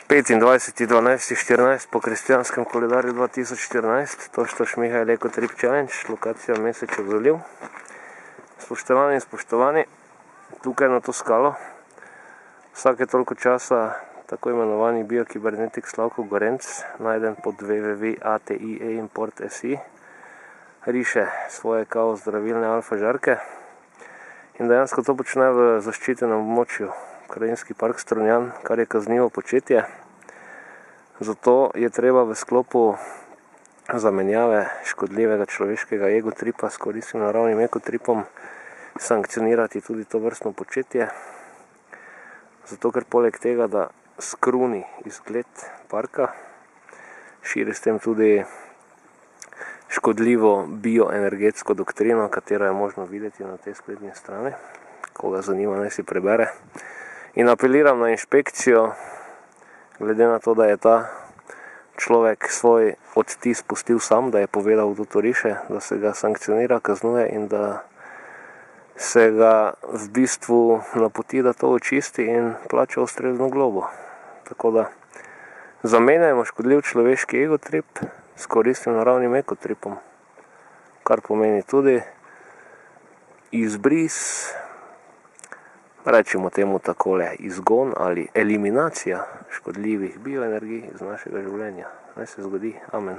25.12.14 po kristjanskem koledarju 2014, to što Šmihaj Eko Trip Challenge, lokacija Mesečev zaliv. Spoštovani in spoštovani, tukaj na to skalo vsake toliko časa tako imenovani biokibernetik Slavko Gorenc, najden pod www.atieimport.si, riše svoje kao zdravilne alfa žarke in dejansko to počne v zaščitenem območju Krajinski park Strunjan, kar je kaznivo početje. Zato je treba v sklopu zamenjave škodljivega človeškega egotripa s koristnim naravnim ekotripom sankcionirati tudi to vrstno početje. Zato ker poleg tega, da skruni izgled parka, širi s tem tudi škodljivo bioenergetsko doktrino, katero je možno videti na tej spletni strani. Koga zanima, naj si prebere. In apeliram na inšpekcijo, glede na to, da je ta človek svoj odtis pustil sam, da je povedal, kdo to riše, da se ga sankcionira, kaznuje in da se ga v bistvu napoti, da to očisti in plača ustrezno globo. Tako da zamenjajmo škodljiv človeški egotrip s koristnim naravnim ekotripom, kar pomeni tudi izbris, rečemo temu takole, izgon ali eliminacija škodljivih bioenergij iz našega življenja. Naj se zgodi. Amen.